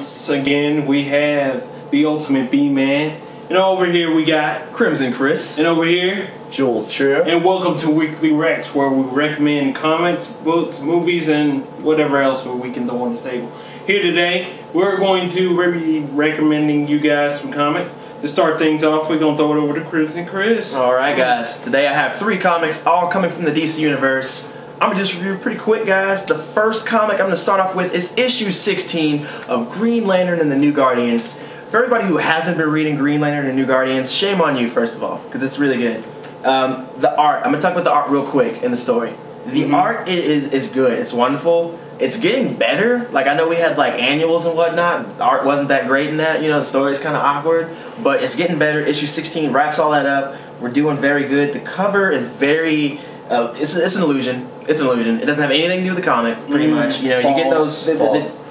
once again we have the Ultimate B-Man. And over here we got Crimson Chris. And over here, Jules True. And welcome to Weekly Rex, where we recommend comics, books, movies, and whatever else we can throw on the table. Here today, we're going to be recommending you guys some comics. To start things off, we're going to throw it over to Crimson Chris. Alright guys, today I have 3 comics, all coming from the DC Universe. I'm going to just review pretty quick, guys. The first comic I'm going to start off with is issue 16 of Green Lantern and the New Guardians. For everybody who hasn't been reading Green Lantern and New Guardians, shame on you, first of all, because it's really good. The art, I'm going to talk about the art real quick in the story. The art is good. It's wonderful. It's getting better. Like, I know we had like annuals and whatnot. The art wasn't that great in that. You know, the story's kind of awkward, but it's getting better. Issue 16 wraps all that up. We're doing very good. The cover is very... it's an illusion. It's an illusion. It doesn't have anything to do with the comic, pretty much. You know, you get those...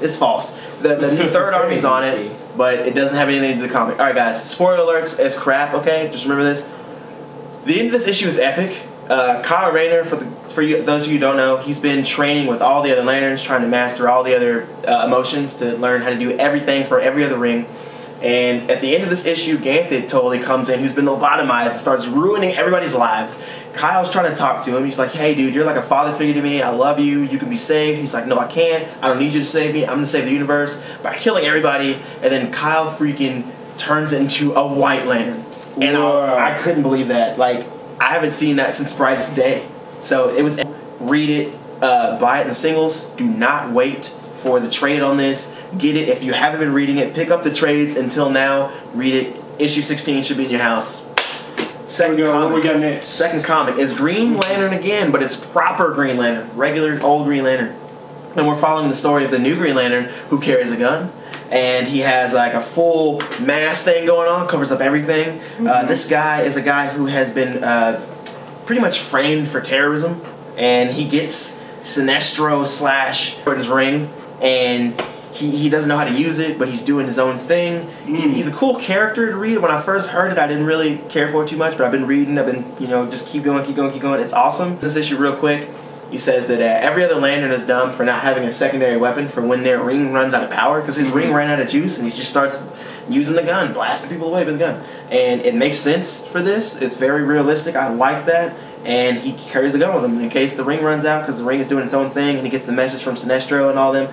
It's false. The new Third Army's on it, but it doesn't have anything to do with the comic. Alright guys, spoiler alerts as crap, okay? Just remember this. The end of this issue is epic. Kyle Rayner, those of you who don't know, he's been training with all the other Lanterns, trying to master all the other emotions to learn how to do everything for every other ring. And at the end of this issue, Ganthet totally comes in, who's been lobotomized, starts ruining everybody's lives. Kyle's trying to talk to him. He's like, hey dude, you're like a father figure to me. I love you. You can be saved. He's like, no, I can't. I don't need you to save me. I'm going to save the universe by killing everybody. And then Kyle freaking turns into a White Lantern. And I couldn't believe that. Like, I haven't seen that since Brightest Day. So it was, read it, buy it in the singles. Do not wait for the trade on this. Get it if you haven't been reading it. Pick up the trades until now. Read it. Issue 16 should be in your house. What we got next? Second comic is Green Lantern again, but it's proper Green Lantern, regular old Green Lantern. And we're following the story of the new Green Lantern who carries a gun. And he has like a full mask thing going on, covers up everything. This guy is a guy who has been pretty much framed for terrorism. And he gets Sinestro / Jordan's ring, and he doesn't know how to use it, but he's doing his own thing. He's a cool character to read. When I first heard it, I didn't really care for it too much, but I've been reading. I've been, you know, just keep going. It's awesome. This issue real quick, he says that every other Lantern is dumb for not having a secondary weapon for when their ring runs out of power, because his ring ran out of juice, and he just starts using the gun, blasting people away with the gun. And it makes sense for this. It's very realistic. I like that. And he carries the gun with him in case the ring runs out, because the ring is doing its own thing, and he gets the message from Sinestro and all them.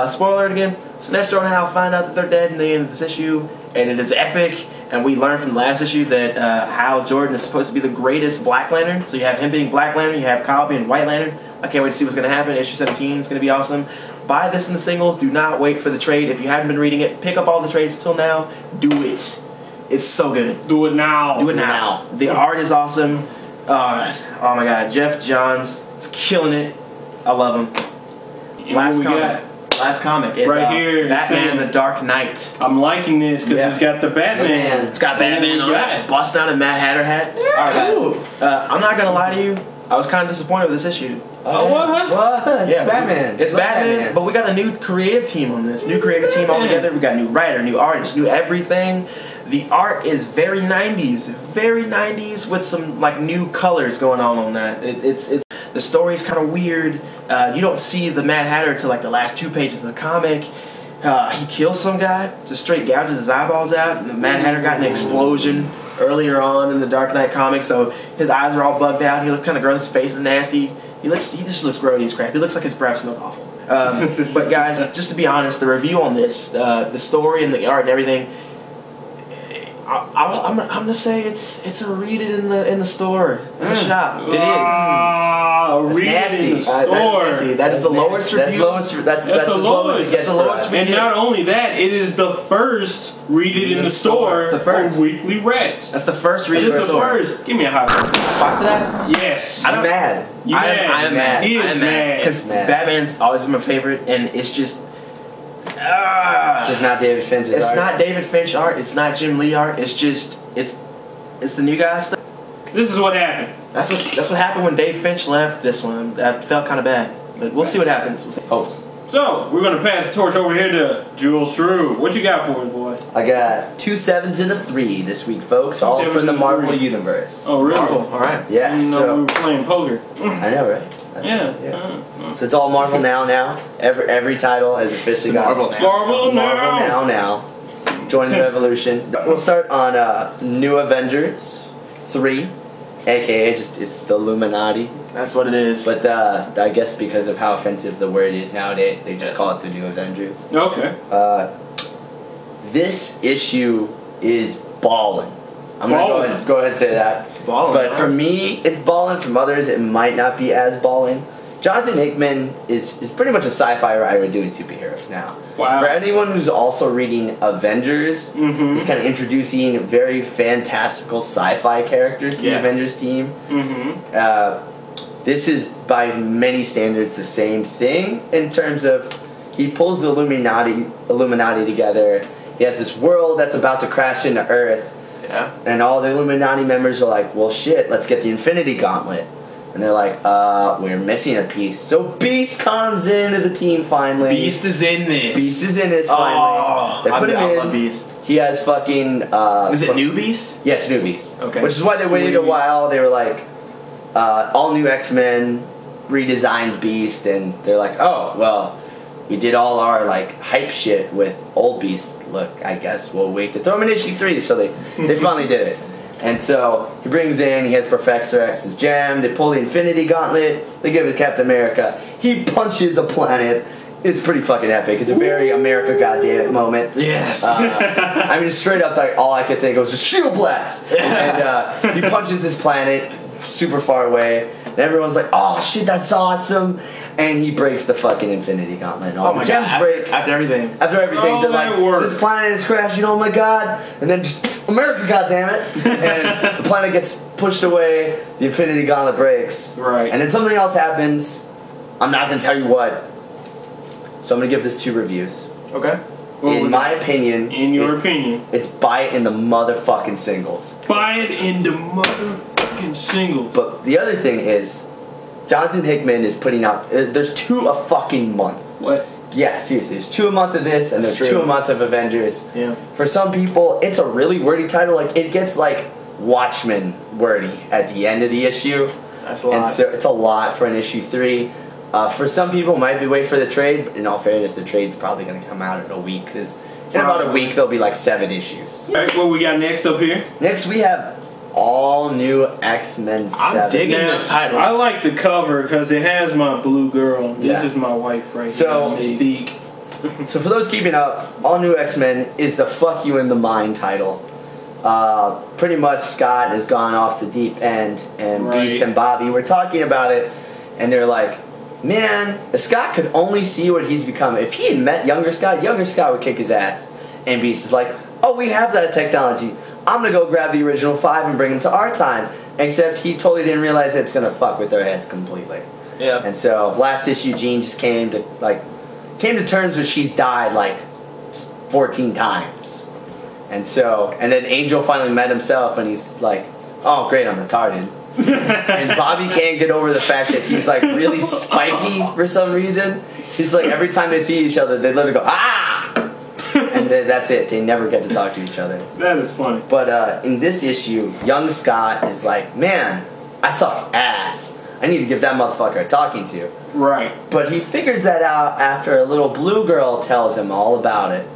Spoiler alert again, Sinestro and Hal find out that they're dead in the end of this issue, and it is epic. And we learned from the last issue that Hal Jordan is supposed to be the greatest Black Lantern. So you have him being Black Lantern, you have Kyle being White Lantern. I can't wait to see what's going to happen. Issue 17 is going to be awesome. Buy this in the singles. Do not wait for the trade. If you haven't been reading it, pick up all the trades till now. Do it. It's so good. Do it now. Do it now. The art is awesome. Oh my god, Jeff Johns is killing it. I love him. Last comic is right here, Batman the Dark Knight. I'm liking this because it's got the Batman. It's got Batman on it. Bust out a Mad Hatter hat. Alright guys, I'm not gonna lie to you, I was kind of disappointed with this issue. Oh, what? Yeah, It's Batman. It's Batman, but we got a new creative team on this. New creative team all together. We got new writer, new artist, new everything. The art is very 90s with some like new colors going on that. It's the story's kind of weird. You don't see the Mad Hatter till like the last 2 pages of the comic. He kills some guy, just straight gouges his eyeballs out. And the Mad Hatter got an explosion earlier on in the Dark Knight comic, so his eyes are all bugged out. He looks kind of gross. His face is nasty. He just looks grody as crap. He looks like his breath smells awful. But guys, just to be honest, the review on this, the story and the art and everything, I'm gonna say it's a read it in the store, in the shop. It is. Read it in the store. That is the lowest review. That's the lowest. And not only that, it is the first read it in the store for Weekly Rex. That's the first read it in the store. First. Give me a high five. High for that? Yes. I'm mad. I am mad. He is mad. Because Batman's always been my favorite, and it's just. It's just not David Finch's art. It's not David Finch art. It's not Jim Lee art. It's just it's the new guy stuff. This is what happened. That's what happened when Dave Finch left this one. That felt kind of bad, but we'll see what happens. So we're gonna pass the torch over here to Jules True. What you got for us, boy? I got 2 7s and a 3 this week, folks. All from the Marvel Universe. Oh, really? Marvel. All right. Yeah. I didn't know we were playing poker. I know, right? Yeah. So it's all Marvel now. Every title has officially got Marvel now. Marvel Marvel now. Join the revolution. We'll start on New Avengers 3, aka it's the Illuminati. That's what it is. But I guess because of how offensive the word is nowadays, they just call it the New Avengers. Okay. This issue is ballin'. I'm gonna go ahead and say that. Ballin', But huh? for me, it's ballin'. From others, it might not be as ballin'. Jonathan Hickman is pretty much a sci-fi writer doing superheroes now. Wow. For anyone who's also reading Avengers, he's kind of introducing very fantastical sci-fi characters to the Avengers team. This is, by many standards, the same thing in terms of he pulls the Illuminati together. He has this world that's about to crash into Earth. Yeah. And all the Illuminati members are like, well, shit, let's get the Infinity Gauntlet. And they're like, we're missing a piece. So Beast comes into the team finally. Beast is in this. Beast is in this finally. Oh, They put him I in. love Beast. He has fucking... Is it New Beast? Yes, New Beast. Okay. Which is why they waited a while. They were like, all new X-Men, redesigned Beast, and they're like, oh, well, we did all our like hype shit with old Beast. Look, I guess we'll wait to throw him in issue 3. So they finally did it. And so he brings in, he has Professor X's gem, they pull the Infinity Gauntlet, they give it to Captain America. He punches a planet. It's pretty fucking epic. It's a very America goddamn moment. Yes. I mean, straight up, like, all I could think of was just shield blast. And he punches this planet super far away, and everyone's like, "Oh shit, that's awesome!" And he breaks the fucking Infinity Gauntlet. And all the gems break. After everything. After everything, they're like, that worked. "This planet is crashing! Oh my god!" And then just America, goddammit! And the planet gets pushed away. The Infinity Gauntlet breaks. Right. And then something else happens. I'm not gonna tell you what. So I'm gonna give this 2 reviews. Okay. In my opinion. In your opinion. It's buy it in the motherfucking singles. Buy it in the motherfucking singles. But the other thing is, Jonathan Hickman is putting out. There's 2 a fucking month. What? Yeah, seriously. There's 2 a month of this, and That's there's true. 2 a month of Avengers. Yeah. For some people, it's a really wordy title. Like, it gets like Watchmen wordy at the end of the issue. That's a lot. And so it's a lot for an issue 3. For some people, it might be wait for the trade. But in all fairness, the trade's probably going to come out in a week, because in about a week there'll be like 7 issues. Alright, what we got next up here? Next, we have all new X-Men 7. I'm digging this title. I like the cover because it has my blue girl. This Yeah. is my wife right So- here. Mystique. So for those keeping up, All New X-Men is the Fuck You in the Mind title. Pretty much Scott has gone off the deep end, and Right. Beast and Bobby were talking about it, and they're like, man, if Scott could only see what he's become, if he had met younger Scott would kick his ass. And Beast is like, oh, we have that technology. I'm going to go grab the original 5 and bring them to our time. Except he totally didn't realize that it's going to fuck with their heads completely. Yeah. And so last issue, Jean just came to terms with she's died like 14 times. And then Angel finally met himself, and he's like, oh great, I'm retarded. And Bobby can't get over the fact that he's like really spiky for some reason. He's like, every time they see each other, they literally go, ah! And then that's it. They never get to talk to each other. That is funny. But in this issue, young Scott is like, man, I suck ass. I need to give that motherfucker a talking to. Right. But he figures that out after a little blue girl tells him all about it.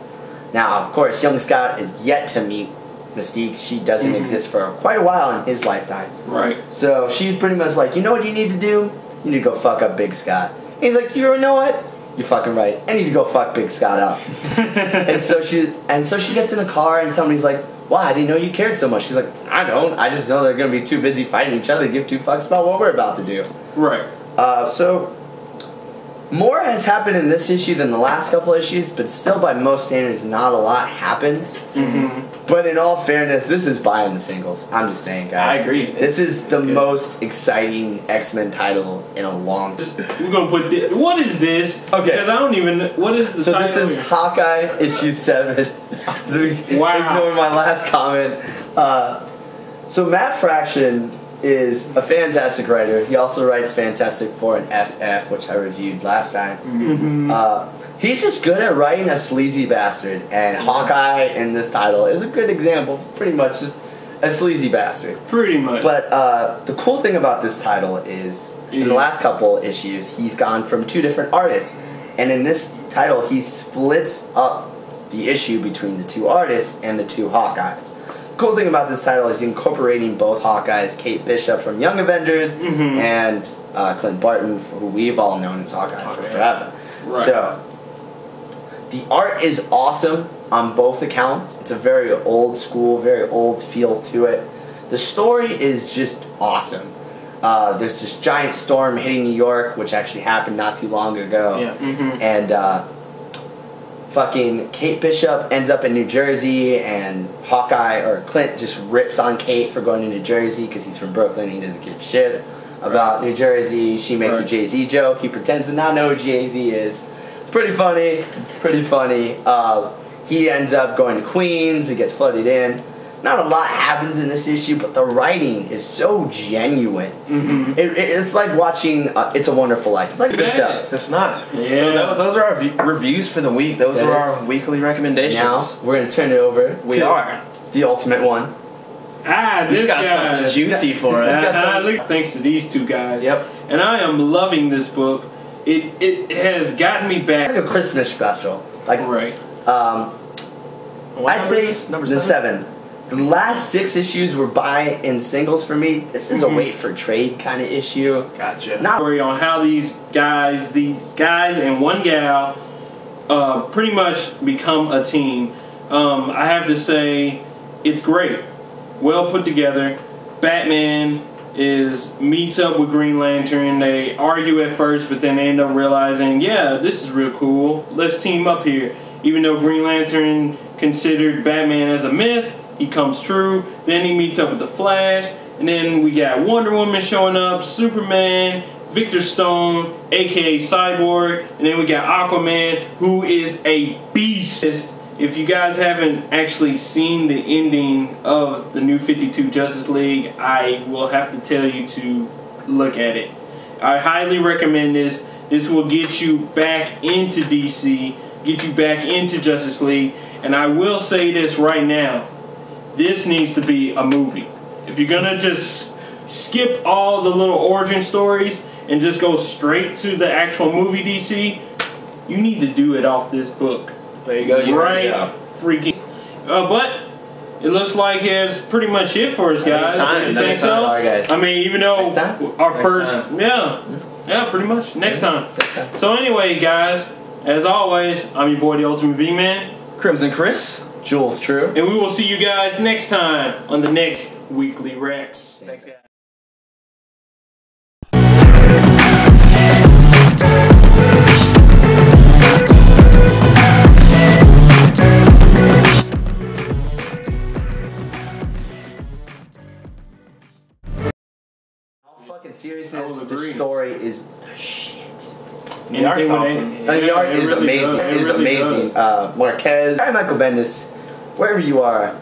Now, of course, young Scott is yet to meet Mystique. She doesn't exist for quite a while in his lifetime. Right. So she's pretty much like, you know what you need to do? You need to go fuck up Big Scott. And he's like, you know what? You're fucking right. I need to go fuck Big Scott up. and so she gets in a car, and somebody's like, wow, I didn't know you cared so much. She's like, I don't. I just know they're going to be too busy fighting each other to give 2 fucks about what we're about to do. Right. So more has happened in this issue than the last couple issues, but still by most standards not a lot happens. But in all fairness, this is buying the singles. I'm just saying, guys. I agree. This is the good. most exciting X-Men title in a long time. We're gonna put this. What is this? Okay. Because I don't even. What is the So title? this is here? Hawkeye issue 7. So Wow. ignore my last comment. So Matt Fraction is a fantastic writer. He also writes Fantastic Four and FF, which I reviewed last time. He's just good at writing a sleazy bastard, and Hawkeye in this title is a good example of pretty much just a sleazy bastard. Pretty much. But the cool thing about this title is, in the last couple issues, he's gone from 2 different artists. And in this title, he splits up the issue between the 2 artists and the 2 Hawkeyes. The cool thing about this title is incorporating both Hawkeyes, Kate Bishop from Young Avengers, and Clint Barton, who we've all known as Hawkeye for forever. Right. So, the art is awesome on both accounts. It's a very old school, very old feel to it. The story is just awesome. There's this giant storm hitting New York, which actually happened not too long ago. Yeah. And fucking Kate Bishop ends up in New Jersey, and Hawkeye, or Clint, just rips on Kate for going to New Jersey because he's from Brooklyn. He doesn't give a shit about New Jersey. She makes a Jay-Z joke. He pretends to not know who Jay-Z is. It's pretty funny. Pretty funny. He ends up going to Queens. He gets flooded in. Not a lot happens in this issue, but the writing is so genuine. It's like watching It's a Wonderful Life. It's like good stuff. It's not. Yeah. So those are our reviews for the week. Those are our weekly recommendations. Now, we're going to turn it over to the ultimate one. This He's got guy. something juicy for us. Look, thanks to these 2 guys. Yep. And I am loving this book. It has gotten me back. Like a Christmas special. Like, Right. I'd say number the 7. 7. The last 6 issues were buy in singles for me. This is a wait for trade kind of issue. Gotcha. Not Story on how these guys and one gal pretty much become a team. I have to say, it's great. Well put together. Batman meets up with Green Lantern. They argue at first, but then they end up realizing, yeah, this is real cool. Let's team up here. Even though Green Lantern considered Batman as a myth, he comes true. Then he meets up with the Flash, and then we got Wonder Woman showing up, Superman, Victor Stone, aka Cyborg, and then we got Aquaman, who is a beast. If you guys haven't actually seen the ending of the New 52 Justice League, I will have to tell you to look at it. I highly recommend this. This will get you back into DC, get you back into Justice League, and I will say this right now. This needs to be a movie. If you're gonna just skip all the little origin stories and just go straight to the actual movie DC, you need to do it off this book. There you go. Freaking. But it looks like it's pretty much it for us, guys. Time. You think so? Sorry, guys. I mean, even though our first, time. yeah, pretty much next time. So anyway, guys, as always, I'm your boy, the Ultimate B-Man, Crimson Chris. Jules True. and we will see you guys next time on the next Weekly Rex. Thanks, guys. Fucking seriousness, the story is the shit. The art's awesome. The art is amazing. It is amazing. Marquez, hi Michael Bendis, wherever you are,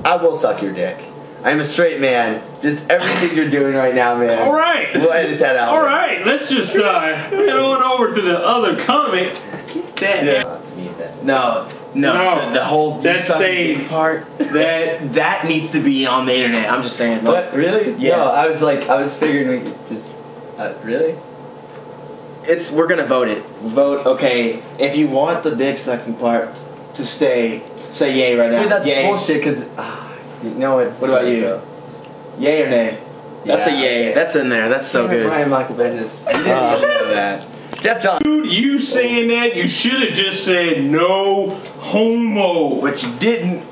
I will suck your dick. I'm a straight man. Just everything you're doing right now, man. All right. We'll edit that out. All right. Let's just head on over to the other comic. No, the whole that stays part that needs to be on the internet. I'm just saying. What? Really? Yeah. No, I was figuring we could just. Really? We're gonna vote it. Vote. Okay, if you want the dick sucking part to stay, say yay right now. Wait, that's yay. bullshit. Cause you know what? What about you? Yay or nay? That's a yay. Okay. That's in there. That's so good. Brian Michael Bendis. You didn't even know that. Jeff John. Dude, you saying that, you should have just said no homo. But you didn't.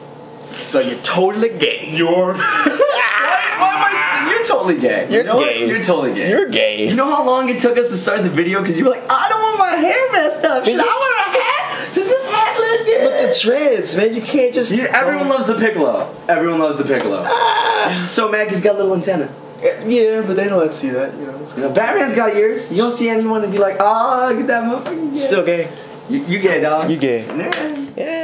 So you're totally gay. You're You're totally gay. You're You know what? gay. You're totally gay. You're gay. You know how long it took us to start the video? Because you were like, I don't want my hair messed up. Should I wear a hat? Does this hat look good? But the dreads, man. You can't just. Everyone loves the Piccolo. Everyone loves the Piccolo. So mad 'cause he's got a little antenna. Yeah, but they don't let see that. You know. It's You know, Batman's got ears. You don't see anyone and be like, oh, look at that motherfucker. Still gay. You gay, dog. You gay. Nah. Yeah.